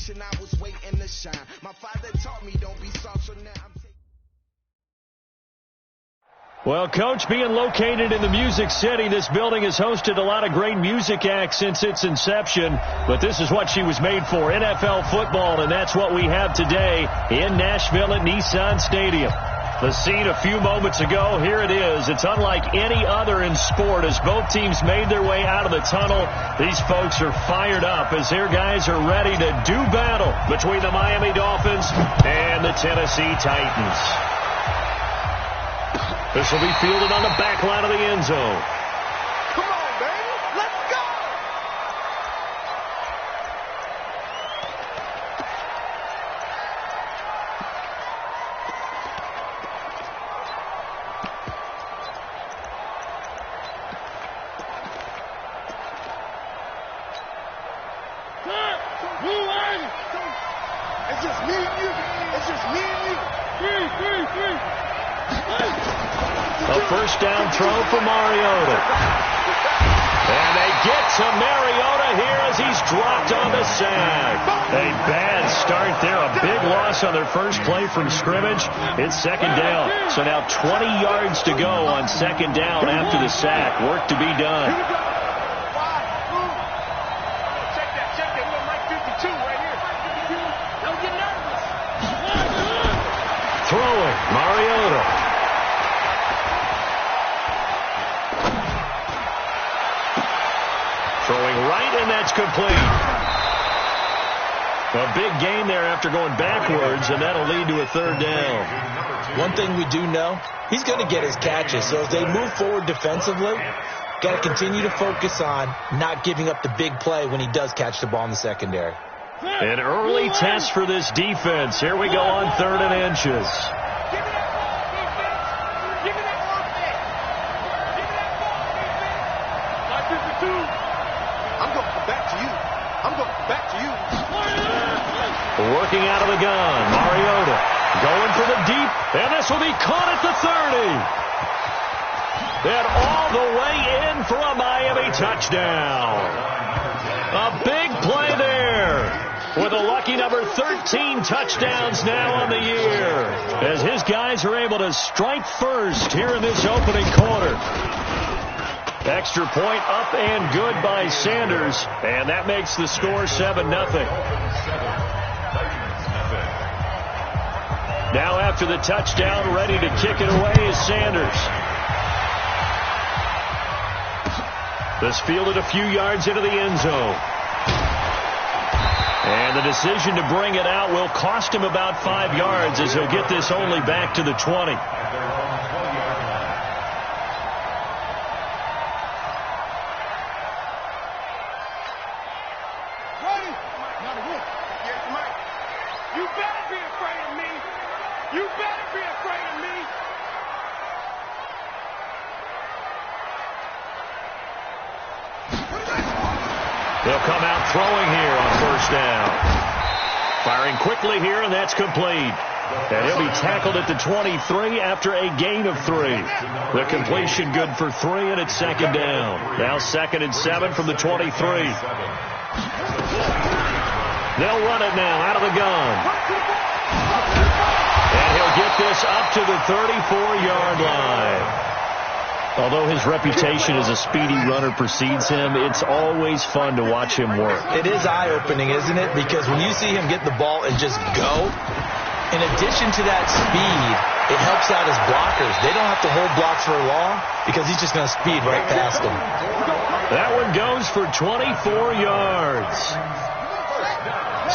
generation, I was waiting to shine. My father taught me don't be soft, so now I'm Well, Coach, being located in the Music City, this building has hosted a lot of great music acts since its inception, but this is what she was made for, NFL football, and that's what we have today in Nashville at Nissan Stadium. The scene a few moments ago, here it is. It's unlike any other in sport as both teams made their way out of the tunnel. These folks are fired up as their guys are ready to do battle between the Miami Dolphins and the Tennessee Titans. This will be fielded on the back line of the end zone. Come on, baby. Let's go. It's just me and you. It's just me and you. A first down throw for Mariota. And they get to Mariota here as he's dropped on the sack. A bad start there. A big loss on their first play from scrimmage. It's second down. So now 20 yards to go on second down after the sack. Work to be done. Check that. We got Mike 52 right here. Don't get nervous. Throwing. Mariota. Throwing right, and that's complete. A big gain there after going backwards, and that'll lead to a third down. One thing we do know, he's going to get his catches. So as they move forward defensively, got to continue to focus on not giving up the big play when he does catch the ball in the secondary. An early test for this defense. Here we go on 3rd and inches. Working out of the gun, Mariota going for the deep, and this will be caught at the 30. And all the way in for a Miami touchdown. A big play there with a lucky number 13 touchdowns now on the year as his guys are able to strike first here in this opening quarter. Extra point up and good by Sanders, and that makes the score 7-0. Now after the touchdown, ready to kick it away is Sanders. This fielded a few yards into the end zone. And the decision to bring it out will cost him about 5 yards as he'll get this only back to the 20. They'll come out throwing here on first down. Firing quickly here, and that's complete. And he'll be tackled at the 23 after a gain of 3. The completion good for 3, and it's second down. Now 2nd and 7 from the 23. They'll run it now out of the gun. And he'll get this up to the 34-yard line. Although his reputation as a speedy runner precedes him, it's always fun to watch him work. It is eye-opening, isn't it? Because when you see him get the ball and just go, in addition to that speed, it helps out his blockers. They don't have to hold blocks for long because he's just going to speed right past them. That one goes for 24 yards.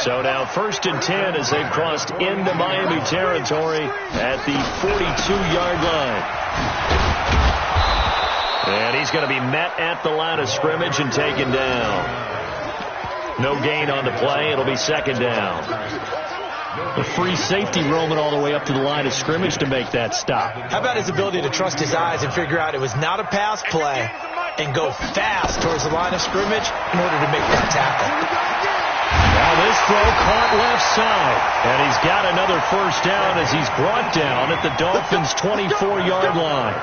So now 1st and 10 as they've crossed into Miami territory at the 42-yard line. And he's going to be met at the line of scrimmage and taken down. No gain on the play. It'll be second down. The free safety roaming all the way up to the line of scrimmage to make that stop. How about his ability to trust his eyes and figure out it was not a pass play and go fast towards the line of scrimmage in order to make that tackle. Now this throw caught left side. And he's got another first down as he's brought down at the Dolphins' 24-yard line.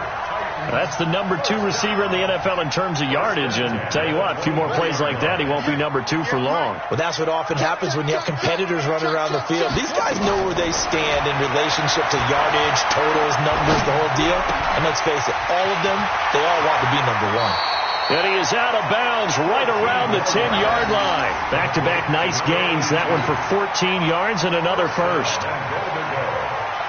That's the number 2 receiver in the NFL in terms of yardage. And tell you what, a few more plays like that, he won't be number 2 for long. Well, that's what often happens when you have competitors running around the field. These guys know where they stand in relationship to yardage, totals, numbers, the whole deal. And let's face it, all of them, they all want to be number 1. And he is out of bounds right around the 10-yard line. Back-to-back nice gains. That one for 14 yards and another first.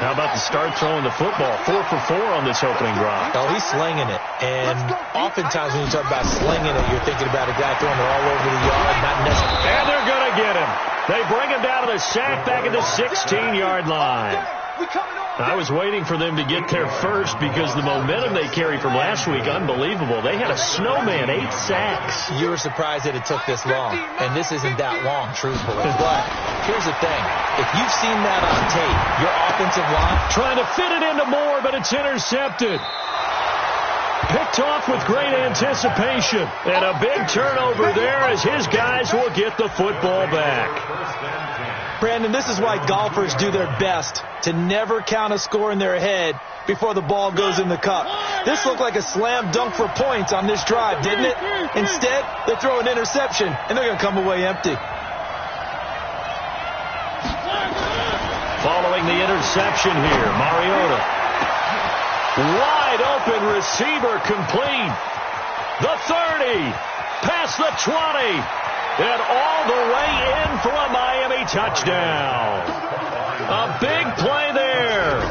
How about the start throwing the football? 4 for 4 on this opening drive. Oh, he's slinging it. And oftentimes when you talk about slinging it, you're thinking about a guy throwing it all over the yard, not necessarily. And they're going to get him. They bring him down to the sack back at the 16-yard line. I was waiting for them to get there first because the momentum they carried from last week, unbelievable. They had a snowman, 8 sacks. You were surprised that it took this long, and this isn't that long, truthfully. But here's the thing. If you've seen that on tape, your offensive line... Trying to fit it into Moore, but it's intercepted. Picked off with great anticipation. And a big turnover there as his guys will get the football back. Brandon, this is why golfers do their best to never count a score in their head before the ball goes in the cup. This looked like a slam dunk for points on this drive, didn't it? Instead, they throw an interception, and they're going to come away empty. Following the interception here, Mariota. Wide open receiver complete. The 30, past the 20. And all the way in for a Miami touchdown. A big play there.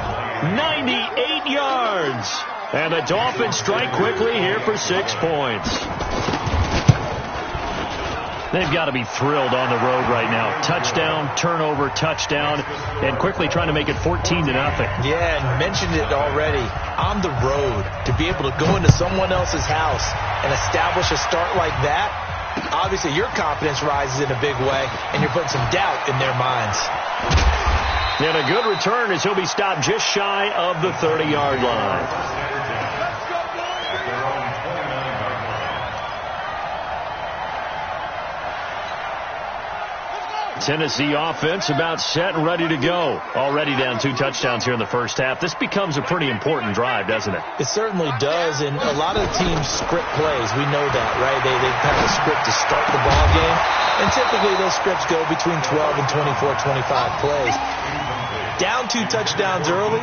98 yards. And the Dolphins strike quickly here for 6 points. They've got to be thrilled on the road right now. Touchdown, turnover, touchdown, and quickly trying to make it 14-0. Yeah, and mentioned it already. On the road, to be able to go into someone else's house and establish a start like that, obviously, your confidence rises in a big way, and you're putting some doubt in their minds. And a good return as he'll be stopped just shy of the 30-yard line. Tennessee offense about set and ready to go. Already down 2 touchdowns here in the first half. This becomes a pretty important drive, doesn't it? It certainly does, and a lot of the teams script plays. We know that, right? They have a script to start the ball game, and typically those scripts go between 12 and 24, 25 plays. Down 2 touchdowns early,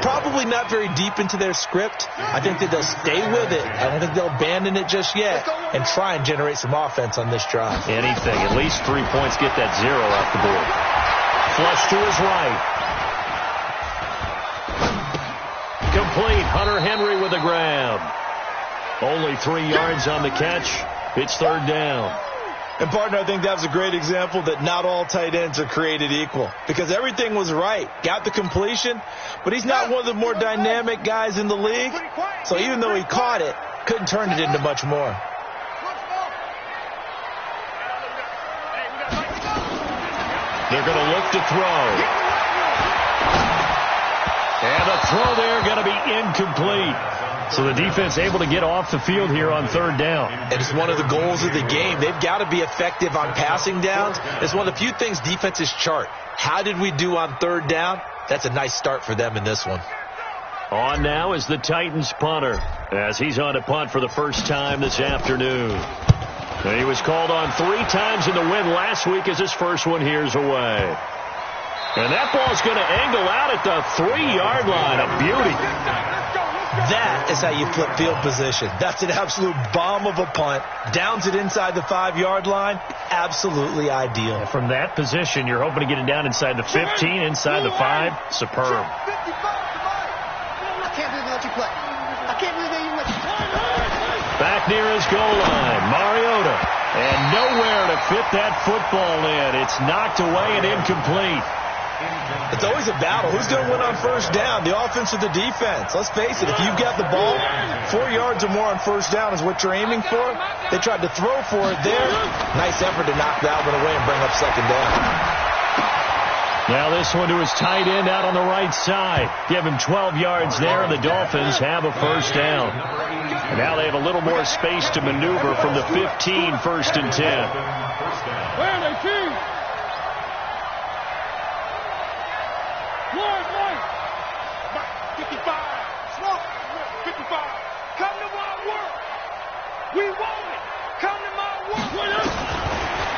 probably not very deep into their script. I think that they'll stay with it. I don't think they'll abandon it just yet and try and generate some offense on this drive. Anything. At least 3 points, get that 0 off the board. Flush to his right. Complete. Hunter Henry with a grab. Only 3 yards on the catch. It's 3rd down. And, partner, I think that was a great example that not all tight ends are created equal because everything was right. Got the completion, but he's not one of the more dynamic guys in the league. So even though he caught it, couldn't turn it into much more. They're going to look to throw. And a throw there going to be incomplete. So the defense able to get off the field here on 3rd down. And it's one of the goals of the game. They've got to be effective on passing downs. It's one of the few things defenses chart. How did we do on 3rd down? That's a nice start for them in this one. On now is the Titans punter as he's on to punt for the first time this afternoon. And he was called on 3 times in the win last week as his first one here's away. And that ball's going to angle out at the 3-yard line. A beauty. That is how you flip field position. That's an absolute bomb of a punt. Downs it inside the 5-yard line. Absolutely ideal. And from that position, you're hoping to get it down inside the 15, inside the 5. Superb. I can't believe they let you play. I can't believe they even let you play. Back near his goal line, Mariota. And nowhere to fit that football in. It's knocked away and incomplete. It's always a battle. Who's going to win on 1st down, the offense or the defense? Let's face it, if you've got the ball, 4 yards or more on 1st down is what you're aiming for. They tried to throw for it there. Nice effort to knock that one away and bring up 2nd down. Now this one to his tight end out on the right side. Give him 12 yards there, and the Dolphins have a 1st down. And now they have a little more space to maneuver from the 15, 1st and 10. Where are they, team? One, 55. Slow. 55. world. We want it. Come to my world.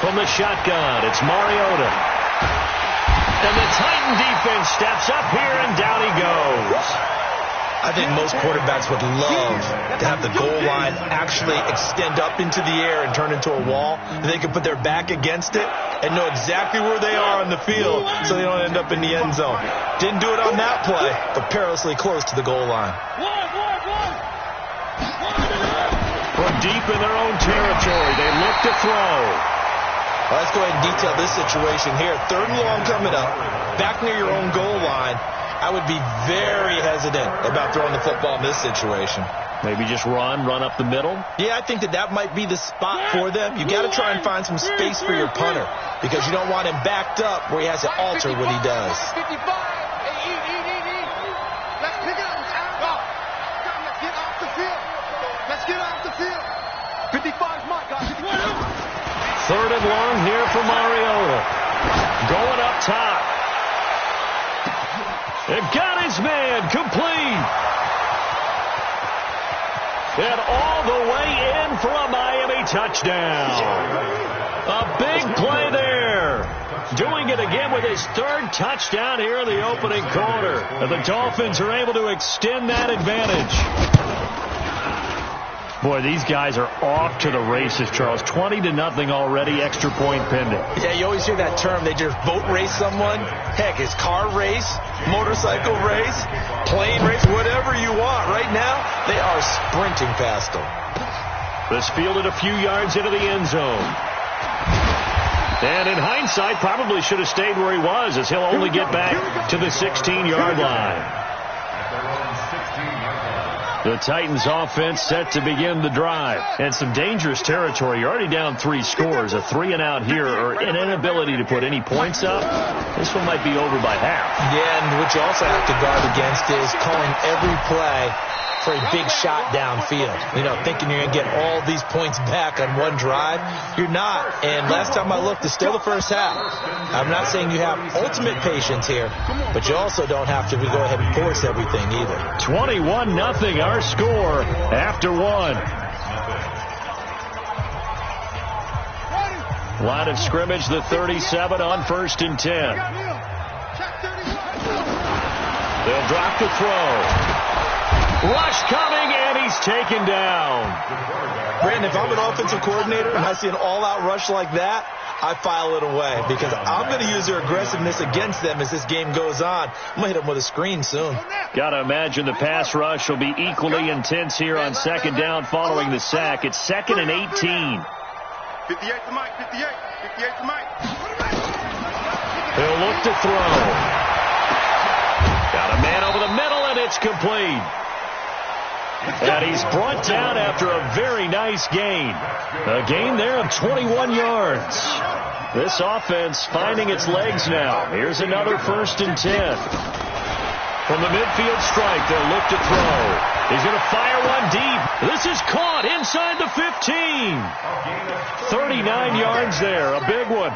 From the shotgun, it's Mariota. And the Titan defense steps up here, and down he goes. I think most quarterbacks would love to have the goal line actually extend up into the air and turn into a wall. And they can put their back against it and know exactly where they are on the field so they don't end up in the end zone. Didn't do it on that play, but perilously close to the goal line. From deep in their own territory, they look to throw. Well, let's go ahead and detail this situation here. 3rd and long coming up, back near your own goal line. I would be very hesitant about throwing the football in this situation. Maybe just run up the middle? Yeah, I think that might be the spot for them. You got to try and find some space for your punter because you don't want him backed up where he has to alter what he does. 55. Let's pick it up. Let's get off the field. Let's get off the field. 55's my guy. 3rd and long here for Mariota. Going up top. It got his man complete. And all the way in for a Miami touchdown. A big play there. Doing it again with his 3rd touchdown here in the opening quarter. And the Dolphins are able to extend that advantage. Boy, these guys are off to the races, Charles. 20-0 already, extra point pending. Yeah, you always hear that term. They just boat race someone. Heck, it's car race, motorcycle race, plane race, whatever you want. Right now, they are sprinting past them. This fielded a few yards into the end zone. And in hindsight, probably should have stayed where he was, as he'll only get back to the 16-yard line. The Titans offense set to begin the drive. And some dangerous territory. You're already down 3 scores. A 3-and-out here, or an inability to put any points up. This one might be over by half. Yeah, and what you also have to guard against is calling every play for a big shot downfield. You know, thinking you're going to get all these points back on one drive. You're not. And last time I looked, it's still the first half. I'm not saying you have ultimate patience here, but you also don't have to go ahead and force everything either. 21-0 our score after 1. Line of scrimmage, the 37 on 1st and 10. They'll drop the throw. Rush coming, and he's taken down. Brandon, if I'm an offensive coordinator and I see an all-out rush like that, I file it away because I'm going to use their aggressiveness against them as this game goes on. I'm going to hit them with a screen soon. Got to imagine the pass rush will be equally intense here on 2nd down following the sack. It's 2nd and 18. 58 to Mike, 58 to Mike. He'll look to throw. Got a man over the middle, and it's complete. And he's brought down after a very nice gain. A gain there of 21 yards. This offense finding its legs now. Here's another 1st and 10. From the midfield strike, they'll look to throw. He's going to fire one deep. This is caught inside the 15. 39 yards there, a big one.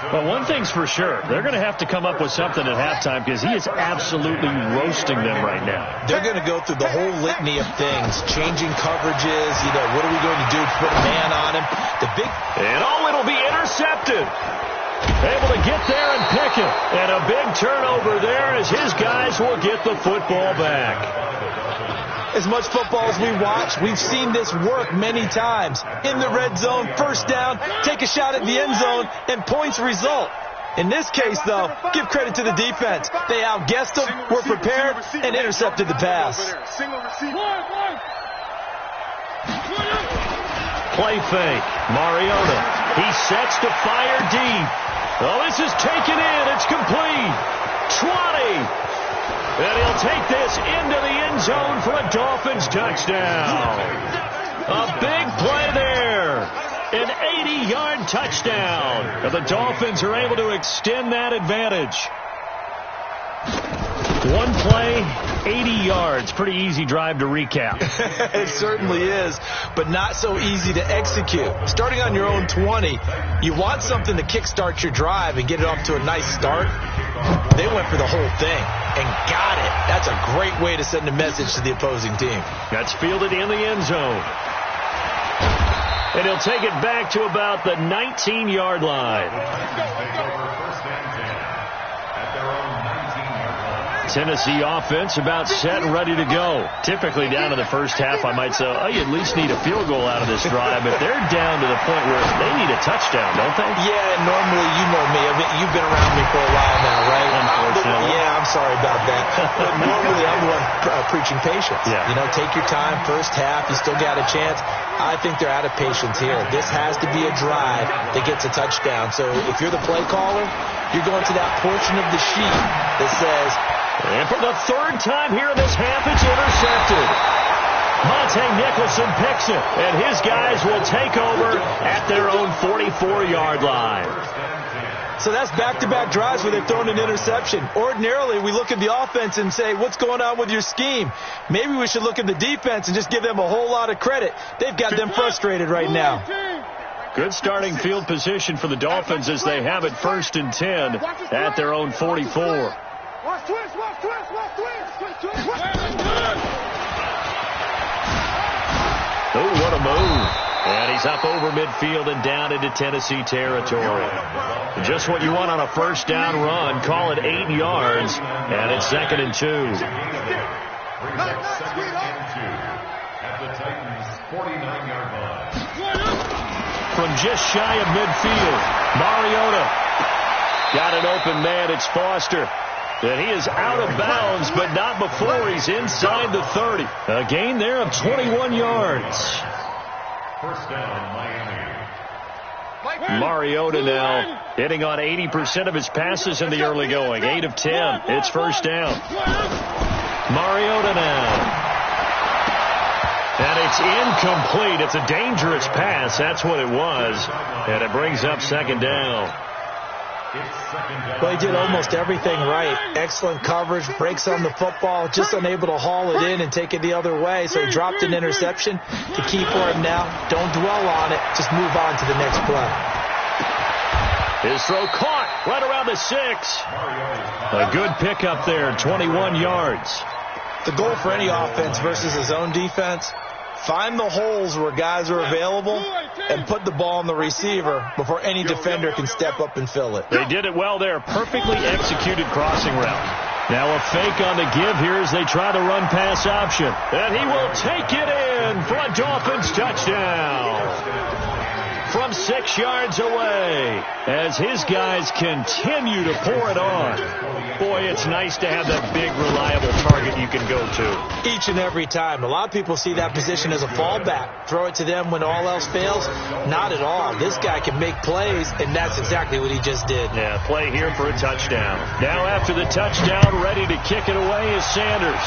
But one thing's for sure, they're going to have to come up with something at halftime because he is absolutely roasting them right now. They're going to go through the whole litany of things, changing coverages, you know, what are we going to do to put a man on him? And it'll be intercepted. Able to get there and pick it. And a big turnover there as his guys will get the football back. As much football as we watch, we've seen this work many times. In the red zone, 1st down, take a shot at the end zone, and points result. In this case, though, give credit to the defense. They outguessed them, were prepared, and intercepted the pass. Play fake. Mariota. He sets to fire deep. Oh, this is taken in. It's complete. 20. And he'll take this into the end zone for a Dolphins touchdown. A big play there. An 80-yard touchdown. And the Dolphins are able to extend that advantage. One play, 80 yards. Pretty easy drive to recap. It certainly is, but not so easy to execute. Starting on your own 20, you want something to kickstart your drive and get it off to a nice start. They went for the whole thing and got it. That's a great way to send a message to the opposing team. That's fielded in the end zone. And he'll take it back to about the 19-yard line. Tennessee offense about set and ready to go. Typically down to the first half, I might say, oh, you at least need a field goal out of this drive, but they're down to the point where they need a touchdown, don't they? Yeah, normally, you know me. You've been around me for a while now, right? Unfortunately. Yeah, I'm sorry about that. But normally, I'm the one preaching patience. Yeah. You know, take your time, first half, you still got a chance. I think they're out of patience here. This has to be a drive that gets a touchdown. So if you're the play caller, you're going to that portion of the sheet that says, and for the third time here in this half, it's intercepted. Monte Nicholson picks it, and his guys will take over at their own 44-yard line. So that's back-to-back drives where they're throwing an interception. Ordinarily, we look at the offense and say, what's going on with your scheme? Maybe we should look at the defense and just give them a whole lot of credit. They've got them frustrated right now. Good starting field position for the Dolphins as they have it 1st and 10 at their own 44. Oh, what a move. And he's up over midfield and down into Tennessee territory. Just what you want on a first down run. Call it 8 yards, and it's 2nd and 2. At the Titans' 49-yard line. From just shy of midfield, Mariota got an open man. It's Foster. And he is out of bounds, but not before he's inside the 30. A gain there of 21 yards. First down, Miami. Mariota now hitting on 80% of his passes in the early going. 8 of 10. It's first down. Mariota now. And it's incomplete. It's a dangerous pass. That's what it was. And it brings up 2nd down. Well, he did almost everything right. Excellent coverage, breaks on the football, just unable to haul it in and take it the other way. So he dropped an interception. The key for him now, don't dwell on it. Just move on to the next play. His throw caught right around the 6. A good pickup there, 21 yards. The goal for any offense versus his own defense, find the holes where guys are available and put the ball on the receiver before any defender can step up and fill it. They did it well there. Perfectly executed crossing route. Now a fake on the give here as they try the run pass option. And he will take it in for a Dolphins touchdown. From 6 yards away as his guys continue to pour it on. Boy, it's nice to have that big, reliable target you can go to. Each and every time. A lot of people see that position as a fallback. Throw it to them when all else fails. Not at all. This guy can make plays, and that's exactly what he just did. Yeah, play here for a touchdown. Now after the touchdown, ready to kick it away is Sanders.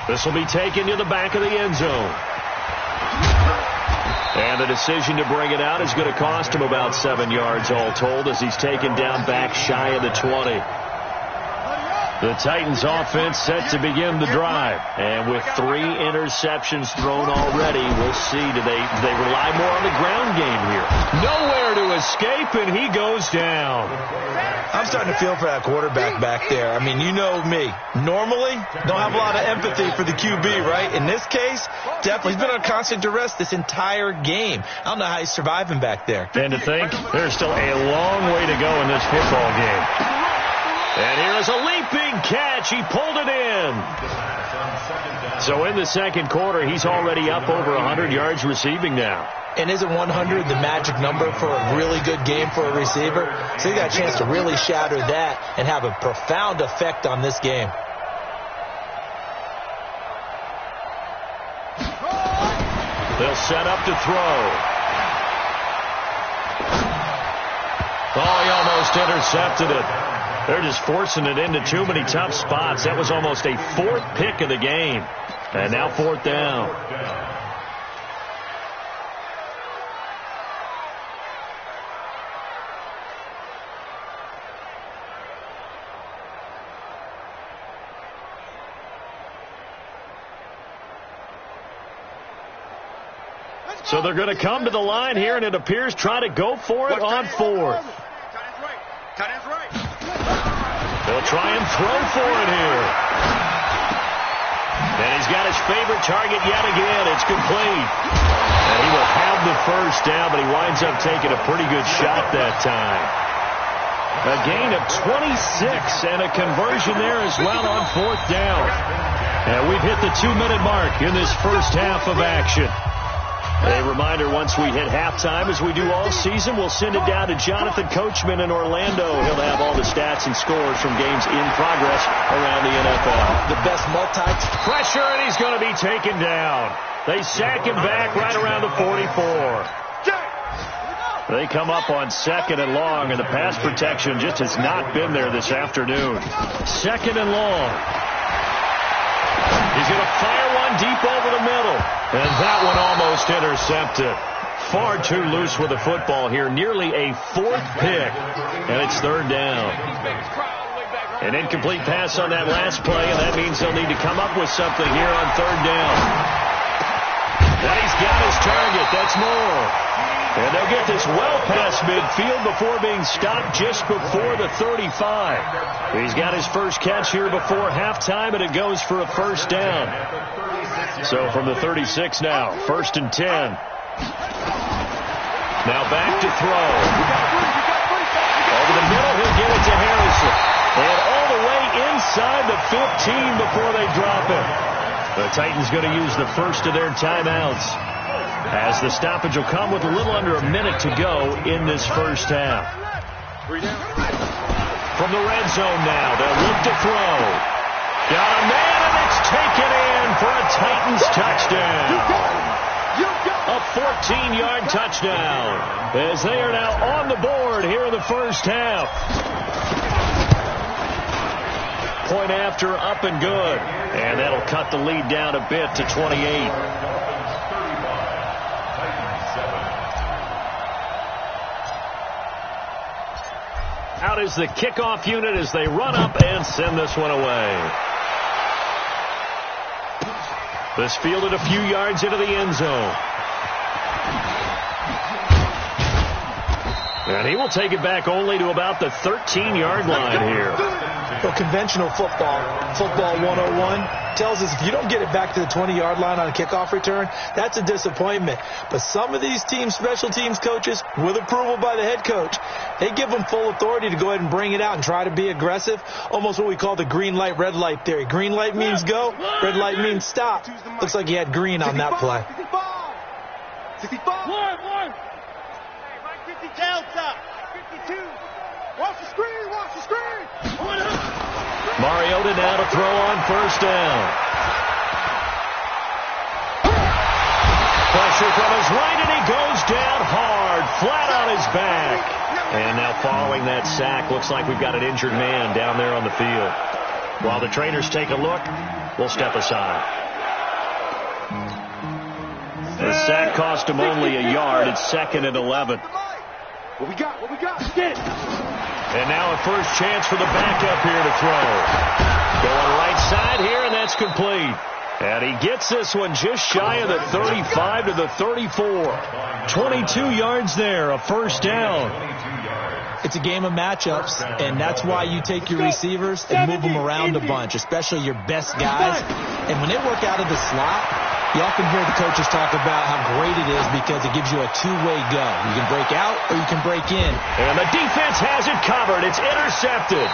This will be taken to the back of the end zone. And the decision to bring it out is going to cost him about 7 yards all told as he's taken down back shy of the 20. The Titans offense set to begin the drive. And with 3 interceptions thrown already, we'll see. Do they rely more on the ground game here? Nowhere to escape, and he goes down. I'm starting to feel for that quarterback back there. I mean, you know me. Normally, don't have a lot of empathy for the QB, right? In this case, definitely. He's been on constant duress this entire game. I don't know how he's surviving back there. And to think, there's still a long way to go in this football game. And here is a leaping catch. He pulled it in. So in the second quarter, he's already up over 100 yards receiving now. And isn't 100 the magic number for a really good game for a receiver? So he got a chance to really shatter that and have a profound effect on this game. They'll set up to throw. Oh, he almost intercepted it. They're just forcing it into too many tough spots. That was almost a 4th pick of the game. And now 4th down. So they're going to come to the line here, and it appears try to go for it on fourth. They'll try and throw for it here. And he's got his favorite target yet again. It's complete. And he will have the first down, but he winds up taking a pretty good shot that time. A gain of 26 and a conversion there as well on fourth down. And we've hit the 2-minute mark in this first half of action. A reminder, once we hit halftime, as we do all season, we'll send it down to Jonathan Coachman in Orlando. He'll have all the stats and scores from games in progress around the NFL. The best Pressure, and he's going to be taken down. They sack him back right around the 44. They come up on 2nd and long, and the pass protection just has not been there this afternoon. 2nd and long. He's going to fire one deep over the middle. And that one almost intercepted. Far too loose with the football here. Nearly a 4th pick. And it's 3rd down. An incomplete pass on that last play, and that means they'll need to come up with something here on 3rd down. And he's got his target. That's more. And they'll get this well past midfield before being stopped just before the 35. He's got his first catch here before halftime, and it goes for a first down. So from the 36 now, 1st and 10. Now back to throw. Over the middle, he'll get it to Harrison. And all the way inside the 15 before they drop it. The Titans going to use the first of their timeouts, as the stoppage will come with a little under a minute to go in this first half. From the red zone now, they'll look to throw. Got a man, and it's taken in for a Titans touchdown. A 14-yard touchdown, as they are now on the board here in the first half. Point after, up and good. And that'll cut the lead down a bit to 28. Out is the kickoff unit as they run up and send this one away. This fielded a few yards into the end zone. And he will take it back only to about the 13-yard line here. Well, conventional football 101, tells us if you don't get it back to the 20-yard line on a kickoff return, that's a disappointment. But some of these teams, special teams coaches, with approval by the head coach, they give them full authority to go ahead and bring it out and try to be aggressive, almost what we call the green light, red light theory. Green light means go, red light means stop. Looks like he had green on that play. 65. One. Delta. 52. Watch the screen. Mariota now to throw on first down. Pressure from his right, and he goes down hard, flat on his back. And now following that sack, looks like we've got an injured man down there on the field. While the trainers take a look, we'll step aside. The sack cost him only a yard. It's 2nd and 11. What we got? And now a first chance for the backup here to throw. Going right side here, and that's complete. And he gets this one just shy of the 35 to the 34. 22 yards there, a first down. It's a game of matchups, and that's why you take your receivers and move them around a bunch, especially your best guys. And when they work out of the slot, you often hear the coaches talk about how great it is because it gives you a two-way go. You can break out or you can break in. And the defense has it covered. It's intercepted.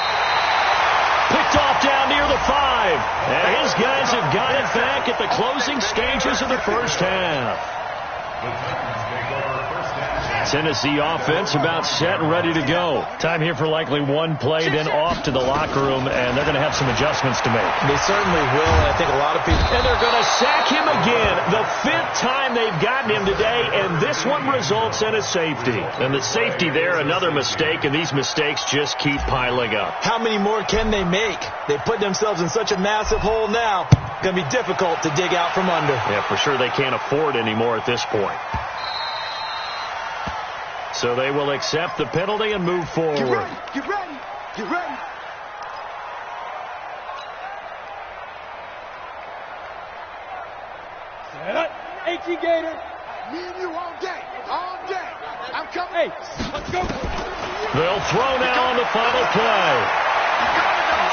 Picked off down near the 5. And his guys have got it back at the closing stages of the first half. Tennessee offense about set and ready to go. Time here for likely one play, then off to the locker room, and they're going to have some adjustments to make. They certainly will, and I think a lot of people... And they're going to sack him again. The 5th time they've gotten him today, and this one results in a safety. And the safety there, another mistake, and these mistakes just keep piling up. How many more can they make? They put themselves in such a massive hole now. It's going to be difficult to dig out from under. Yeah, for sure they can't afford anymore at this point. So they will accept the penalty and move forward. Get ready. 18 Gator. Me and you all day. All day. I'm coming. Hey, let's go. They'll throw now on the final play.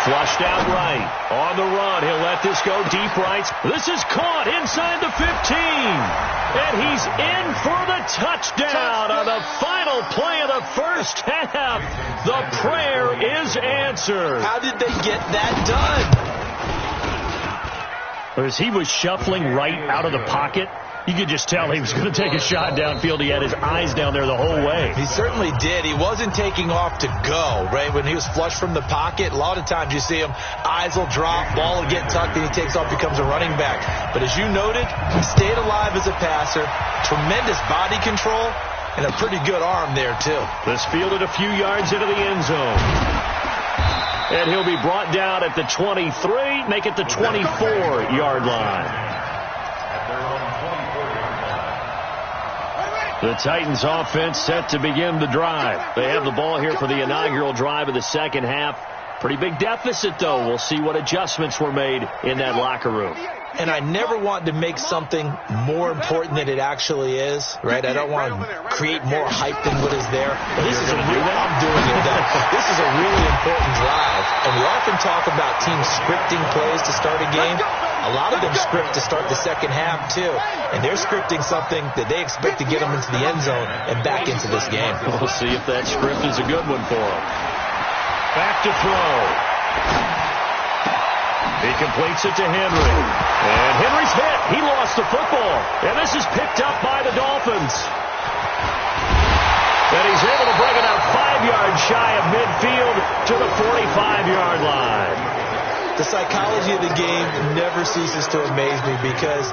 Flushed out right. On the run. He'll let this go deep right. This is caught inside the 15. And he's in for the touchdown on the final play of the first half. The prayer is answered. How did they get that done? As he was shuffling right out of the pocket, you could just tell he was going to take a shot downfield. He had his eyes down there the whole way. He certainly did. He wasn't taking off to go, right? When he was flushed from the pocket, a lot of times you see him, eyes will drop, ball will get tucked, and he takes off, becomes a running back. But as you noted, he stayed alive as a passer, tremendous body control, and a pretty good arm there, too. This fielded a few yards into the end zone. And he'll be brought down at the 23, make it the 24-yard line. The Titans offense set to begin the drive. They have the ball here for the inaugural drive of the second half. Pretty big deficit, though. We'll see what adjustments were made in that locker room. And I never want to make something more important than it actually is, right? I don't want to create more hype than what is there. But this is a real, I'm doing it. This is a really important drive. And we often talk about teams scripting plays to start a game. A lot of them script to start the second half, too. And they're scripting something that they expect to get them into the end zone and back into this game. We'll see if that script is a good one for them. Back to throw. He completes it to Henry. And Henry's hit. He lost the football. And this is picked up by the Dolphins. And he's able to bring it out 5 yards shy of midfield to the 45-yard line. The psychology of the game never ceases to amaze me because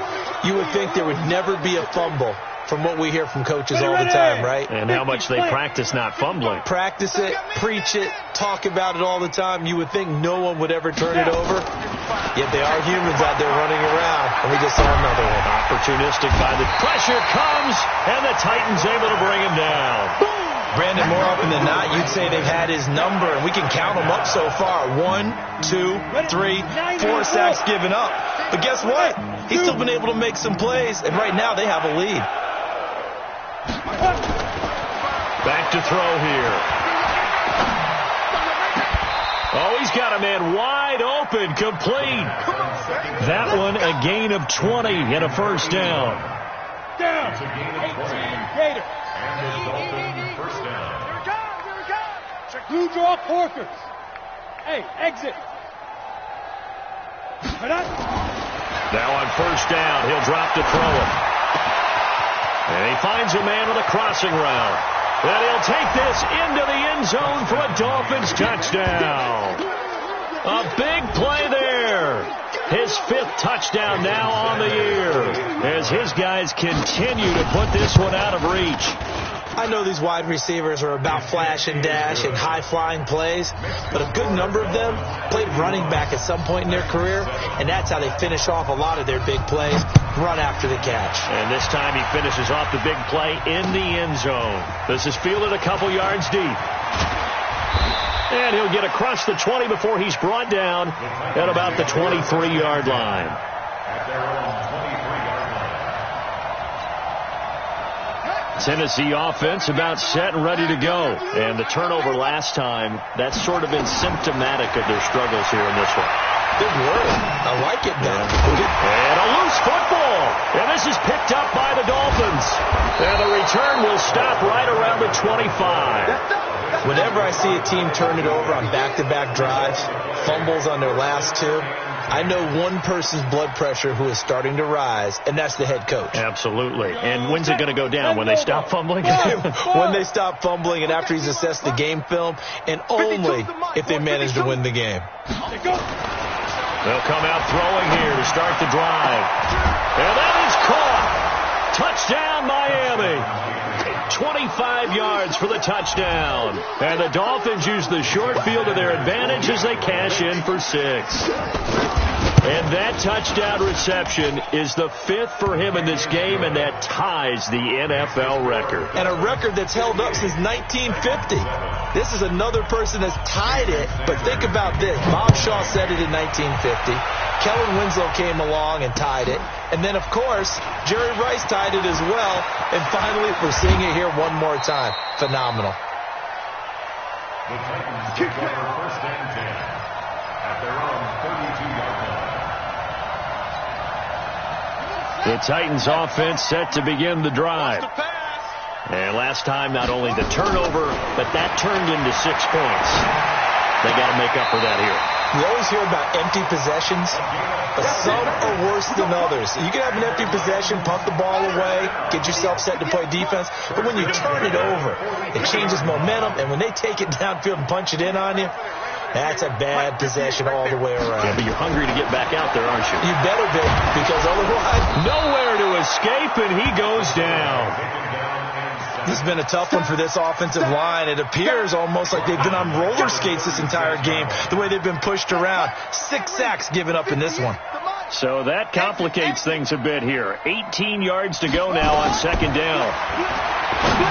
you would think there would never be a fumble from what we hear from coaches all the time, right? And how much they practice not fumbling. Practice it, preach it, talk about it all the time. You would think no one would ever turn it over. Yet they are humans out there running around, and we just saw another one. Opportunistic by the pressure comes, and the Titans able to bring him down. Brandon, more often than not, you'd say they've had his number, and we can count them up so far. 1, 2, 3, 4 sacks given up. But guess what? He's still been able to make some plays, and right now they have a lead. Back to throw here. Oh, he's got a man wide open, complete. That one a gain of 20 and a first down. Down. 18 Gator. And the Dolphins first down. Here we go. Blue draw Porkers. Hey, exit. Now on first down, he'll drop to throw it. And he finds a man with a crossing route. And he'll take this into the end zone for a Dolphins touchdown. A big play there. His 5th touchdown now on the year as his guys continue to put this one out of reach. I know these wide receivers are about flash and dash and high-flying plays, but a good number of them played running back at some point in their career, and that's how they finish off a lot of their big plays, run after the catch. And this time he finishes off the big play in the end zone. This is fielded a couple yards deep. And he'll get across the 20 before he's brought down at about the 23-yard line. At their own 23-yard line. Tennessee offense about set and ready to go. And the turnover last time, that's sort of been symptomatic of their struggles here in this one. Good word. I like it now. And a loose football. And this is picked up by the Dolphins. And the return will stop right around the 25. Whenever I see a team turn it over on back-to-back drives, fumbles on their last 2, I know one person's blood pressure who is starting to rise, and that's the head coach. Absolutely. And when's it going to go down? When they stop fumbling? When they stop fumbling and after he's assessed the game film, and only if they manage to win the game. They'll come out throwing here to start the drive. And that is caught. Touchdown, Miami. 25 yards for the touchdown. And the Dolphins use the short field to their advantage as they cash in for 6. And that touchdown reception is the 5th for him in this game, and that ties the NFL record. And a record that's held up since 1950. This is another person that's tied it, but think about this. Bob Shaw said it in 1950. Kellen Winslow came along and tied it. And then, of course, Jerry Rice tied it as well. And finally, we're seeing it here one more time. Phenomenal. The Titans kick first and 10 at their own 32-yard line. The Titans offense set to begin the drive. And last time, not only the turnover, but that turned into 6 points. They got to make up for that here. You always hear about empty possessions, but some are worse than others. You can have an empty possession, punt the ball away, get yourself set to play defense, but when you turn it over, it changes momentum, and when they take it downfield and punch it in on you, that's a bad possession all the way around. Yeah, but you're hungry to get back out there, aren't you? You better be, because otherwise... Nowhere to escape, and he goes down. This has been a tough one for this offensive line. It appears almost like they've been on roller skates this entire game, the way they've been pushed around. 6 sacks given up in this one. So that complicates things a bit here. 18 yards to go now on second down.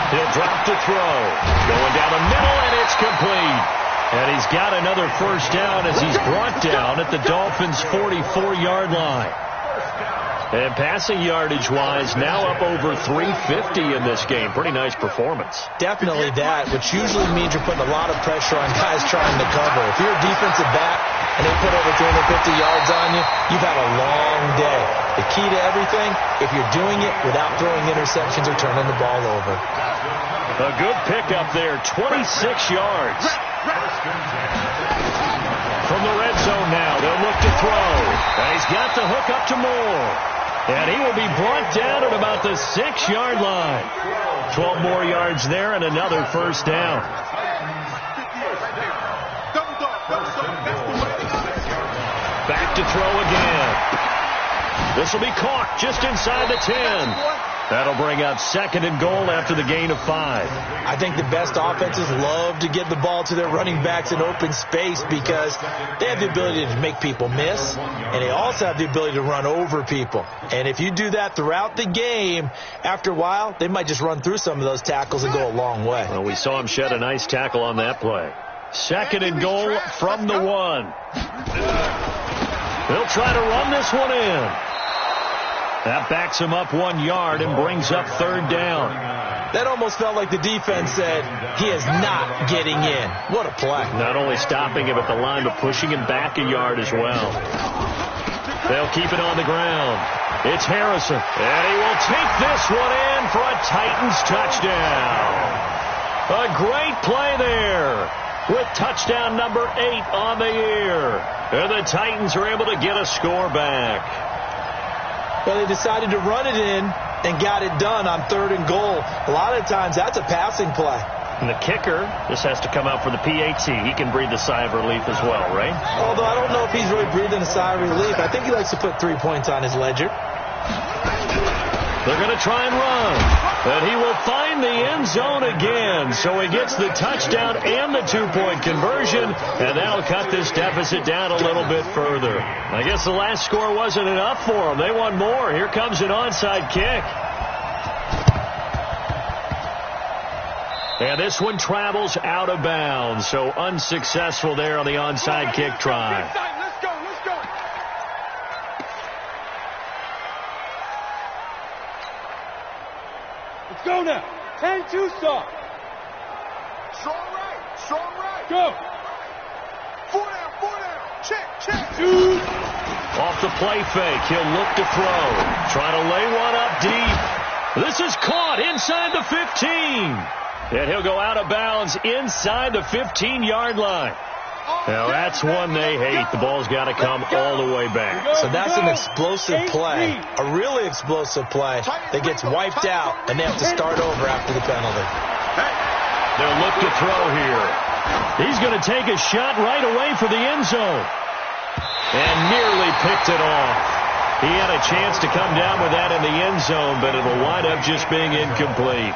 He'll drop to throw. Going down the middle, and it's complete. And he's got another first down as he's brought down at the Dolphins' 44-yard line. And passing yardage-wise, now up over 350 in this game. Pretty nice performance. Definitely that, which usually means you're putting a lot of pressure on guys trying to cover. If you're a defensive back and they put over 350 yards on you, you've had a long day. The key to everything, if you're doing it without throwing interceptions or turning the ball over. A good pickup there, 26 yards. From the red zone now, they'll look to throw. And he's got the hook up to Moore. And he will be brought down at about the 6-yard line. 12 more yards there and another first down. Back to throw again. This will be caught just inside the 10. That'll bring up second and goal after the gain of 5. I think the best offenses love to get the ball to their running backs in open space because they have the ability to make people miss, and they also have the ability to run over people. And if you do that throughout the game, after a while, they might just run through some of those tackles and go a long way. Well, we saw him shed a nice tackle on that play. Second and goal from the 1. They'll try to run this one in. That backs him up 1 yard and brings up third down. That almost felt like the defense said, he is not getting in. What a play. Not only stopping him at the line, but pushing him back a yard as well. They'll keep it on the ground. It's Harrison. And he will take this one in for a Titans touchdown. A great play there with touchdown number 8 on the year. And the Titans are able to get a score back. Well, they decided to run it in and got it done on third and goal. A lot of times, that's a passing play. And the kicker, this has to come out for the PAT. He can breathe a sigh of relief as well, right? Although I don't know if he's really breathing a sigh of relief. I think he likes to put 3 points on his ledger. They're going to try and run. But he will find the end zone again. So he gets the touchdown and the 2-point conversion. And that'll cut this deficit down a little bit further. I guess the last score wasn't enough for them. They want more. Here comes an onside kick. And this one travels out of bounds. So unsuccessful there on the onside kick try. Let's go. Let's go now. 10-2 start. Strong right. Go. 4 down. Check. 2. Off the play fake, he'll look to throw. Trying to lay one up deep. This is caught inside the 15. And he'll go out of bounds inside the 15-yard line. Now, that's one they hate. The ball's got to come all the way back. So that's an explosive play, a really explosive play that gets wiped out, and they have to start over after the penalty. They'll look to throw here. He's going to take a shot right away for the end zone. And nearly picked it off. He had a chance to come down with that in the end zone, but it'll wind up just being incomplete.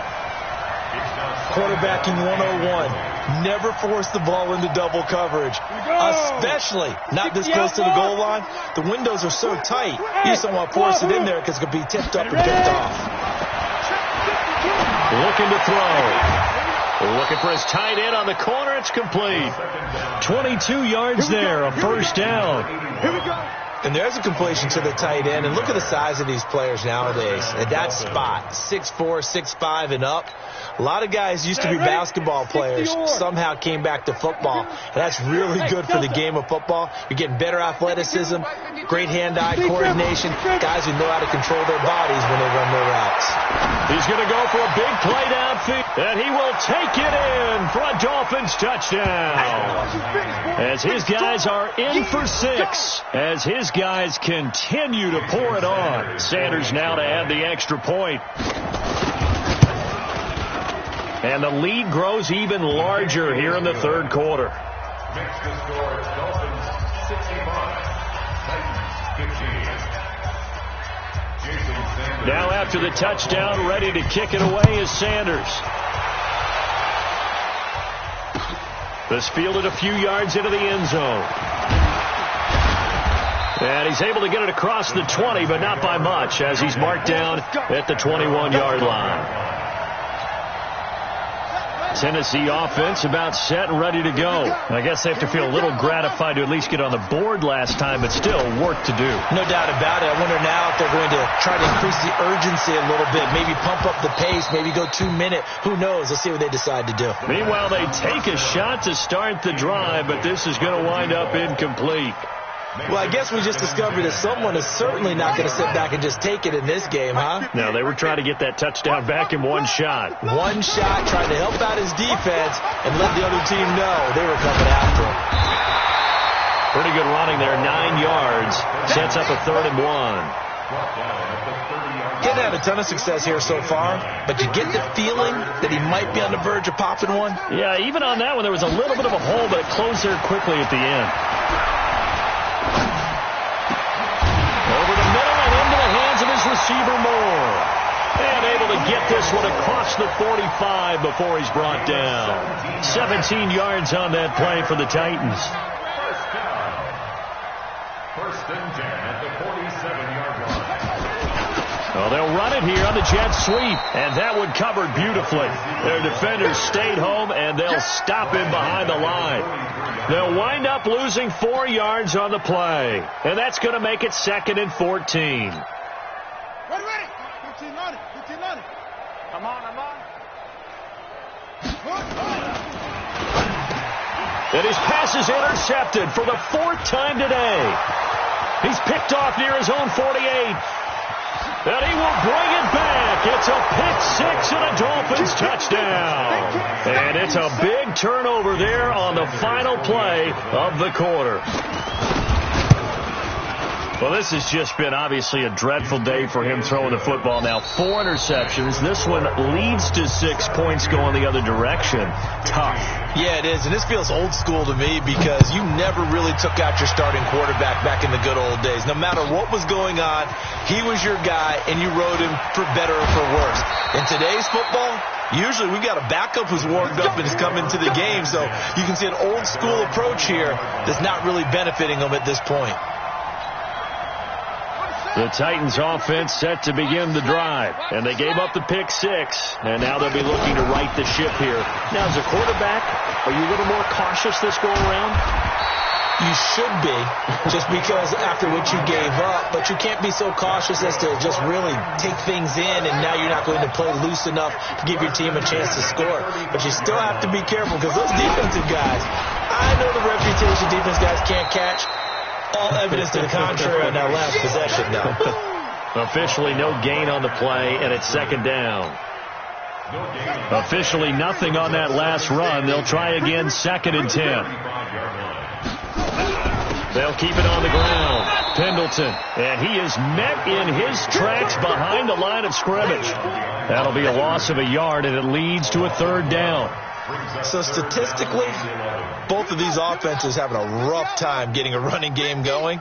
Quarterbacking 101. Never force the ball into double coverage, especially not this close to the goal line. The windows are so tight, you just don't want to force it in there because it could be tipped up and picked off. Looking to throw. Looking for his tight end on the corner. It's complete. 22 yards there, a first down. Here we go. And there's a completion to the tight end. And look at the size of these players nowadays. At that spot, 6'4", 6'5", and up. A lot of guys used to be basketball players, somehow came back to football. And that's really good for the game of football. You're getting better athleticism, great hand-eye coordination, guys who know how to control their bodies when they run their routes. He's going to go for a big play downfield, and he will take it in for a Dolphins touchdown. As his guys are in for 6, as his guys continue to pour it on. Sanders now to add the extra point. And the lead grows even larger here in the third quarter. Next to score, Dolphins 65, Titans 15. Jason Sanders. Now after the touchdown, ready to kick it away is Sanders. This fielded a few yards into the end zone. And he's able to get it across the 20, but not by much, as he's marked down at the 21-yard line. Tennessee offense about set and ready to go. I guess they have to feel a little gratified to at least get on the board last time, but still work to do. No doubt about it. I wonder now if they're going to try to increase the urgency a little bit, maybe pump up the pace, maybe go 2 minute. Who knows? Let's see what they decide to do. Meanwhile, they take a shot to start the drive, but this is going to wind up incomplete. Well, I guess we just discovered that someone is certainly not going to sit back and just take it in this game, huh? No, they were trying to get that touchdown back in one shot. One shot, trying to help out his defense and let the other team know they were coming after him. Pretty good running there, 9 yards. Sets up a 3rd and 1. Getting had a ton of success here so far, but you get the feeling that he might be on the verge of popping one. Yeah, even on that one, there was a little bit of a hole, but it closed there quickly at the end. Over the middle and into the hands of his receiver Moore. And able to get this one across the 45 before he's brought down. 17 yards on that play for the Titans. First and 10 at the 47-yard line. Well, they'll run it here on the jet sweep, and that one covered beautifully. Their defenders stayed home, and they'll stop him behind the line. They'll wind up losing 4 yards on the play, and that's going to make it 2nd and 14. Ready. 15 on it. I'm on. And his pass is intercepted for the 4th time today. He's picked off near his own 48. And he will bring it back. It's a pick-6 and a Dolphins touchdown. And it's a big turnover there on the final play of the quarter. Well, this has just been obviously a dreadful day for him throwing the football. Now, 4 interceptions. This one leads to 6 points going the other direction. Tough. Yeah, it is, and this feels old school to me because you never really took out your starting quarterback back in the good old days. No matter what was going on, he was your guy, and you rode him for better or for worse. In today's football, usually we've got a backup who's warmed up and has come into the game, so you can see an old school approach here that's not really benefiting them at this point. The Titans offense set to begin the drive, and they gave up the pick-6, and now they'll be looking to right the ship here. Now, as a quarterback, are you a little more cautious this go around? You should be, just because after what you gave up, but you can't be so cautious as to just really take things in, and now you're not going to play loose enough to give your team a chance to score. But you still have to be careful because those defensive guys, I know the reputation defense guys can't catch. All evidence to the contrary on that last possession, though. Officially no gain on the play, and it's 2nd down. Officially nothing on that last run. They'll try again, 2nd and 10. They'll keep it on the ground. Pendleton, and he is met in his tracks behind the line of scrimmage. That'll be a loss of a yard, and it leads to a 3rd down. So statistically, both of these offenses having a rough time getting a running game going.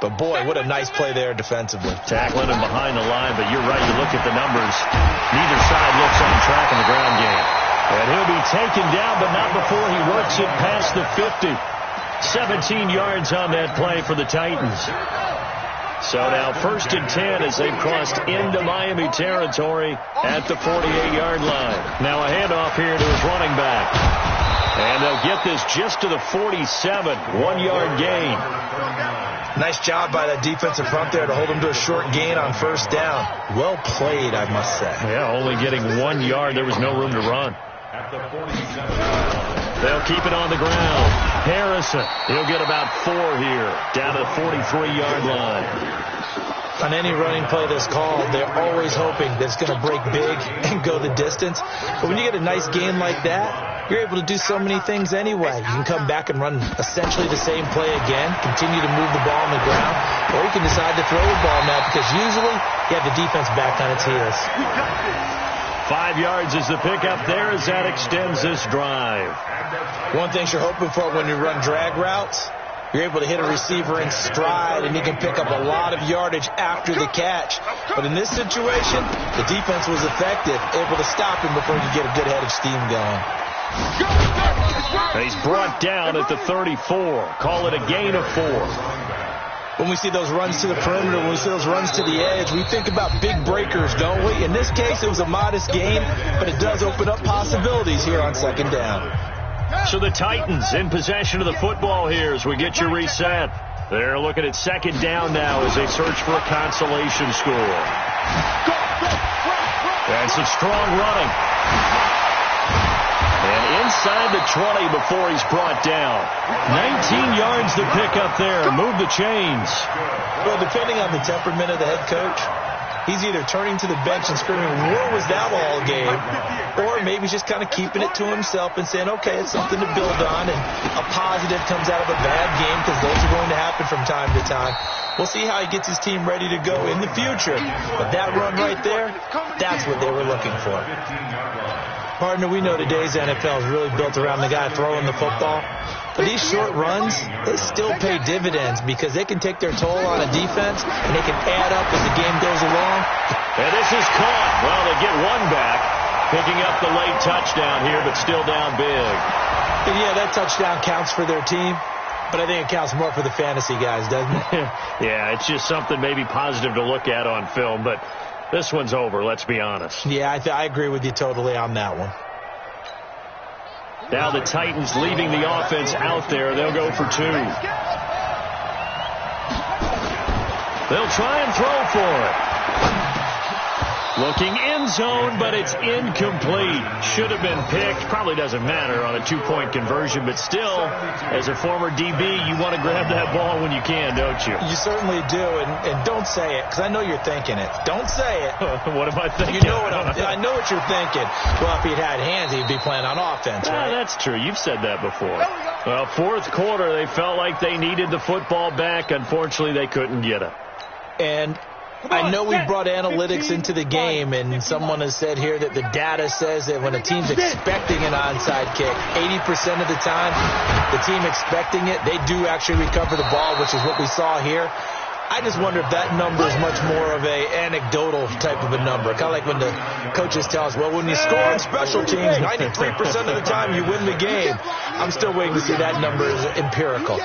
But, boy, what a nice play there defensively. Tackling him behind the line, but you're right. You look at the numbers. Neither side looks on track in the ground game. And he'll be taken down, but not before he works it past the 50. 17 yards on that play for the Titans. So now 1st and 10 as they've crossed into Miami territory at the 48-yard line. Now a handoff here to his running back. And they'll get this just to the 47. 1-yard gain. Nice job by that defensive front there to hold him to a short gain on 1st down. Well played, I must say. Yeah, only getting 1 yard. There was no room to run. They'll keep it on the ground. Harrison, he'll get about 4 here, down to the 43-yard line. On any running play that's called, they're always hoping that it's going to break big and go the distance. But when you get a nice gain like that, you're able to do so many things anyway. You can come back and run essentially the same play again, continue to move the ball on the ground, or you can decide to throw the ball now because usually you have the defense back on its heels. 5 yards is the pickup there as that extends this drive. One thing you're hoping for when you run drag routes, you're able to hit a receiver in stride and he can pick up a lot of yardage after the catch. But in this situation, the defense was effective, able to stop him before you get a good head of steam going. He's brought down at the 34. Call it a gain of 4. When we see those runs to the perimeter, when we see those runs to the edge, we think about big breakers, don't we? In this case, it was a modest gain, but it does open up possibilities here on 2nd down. So the Titans in possession of the football here as we get you reset. They're looking at 2nd down now as they search for a consolation score. And some strong running. And inside the 20 before he's brought down. 19 yards to pick up there. Move the chains. Well, depending on the temperament of the head coach, he's either turning to the bench and screaming, "Where was that all game?" Or maybe just kind of keeping it to himself and saying, okay, it's something to build on, and a positive comes out of a bad game because those are going to happen from time to time. We'll see how he gets his team ready to go in the future. But that run right there, that's what they were looking for. Partner, we know today's NFL is really built around the guy throwing the football. But these short runs, they still pay dividends because they can take their toll on a defense and they can add up as the game goes along. And this is caught. Well, they get one back, picking up the late touchdown here, but still down big. And yeah, that touchdown counts for their team, but I think it counts more for the fantasy guys, doesn't it? Yeah, it's just something maybe positive to look at on film, but this one's over, let's be honest. Yeah, I agree with you totally on that one. Now the Titans leaving the offense out there. They'll go for 2. They'll try and throw for it. Looking end zone, but it's incomplete. Should have been picked. Probably doesn't matter on a 2-point conversion, but still, as a former DB, you want to grab that ball when you can, don't you? You certainly do, and don't say it, because I know you're thinking it. Don't say it. What am I thinking? You know I know what you're thinking. Well, if he'd had hands, he'd be playing on offense, right? That's true. You've said that before. Well, 4th quarter, they felt like they needed the football back. Unfortunately, they couldn't get it. And I know we brought analytics into the game, and someone has said here that the data says that when a team's expecting an onside kick, 80% of the time, the team expecting it, they do actually recover the ball, which is what we saw here. I just wonder if that number is much more of a anecdotal type of a number. Kind of like when the coaches tell us, well, when you score on special teams, 93% of the time you win the game. I'm still waiting to see that number is empirical.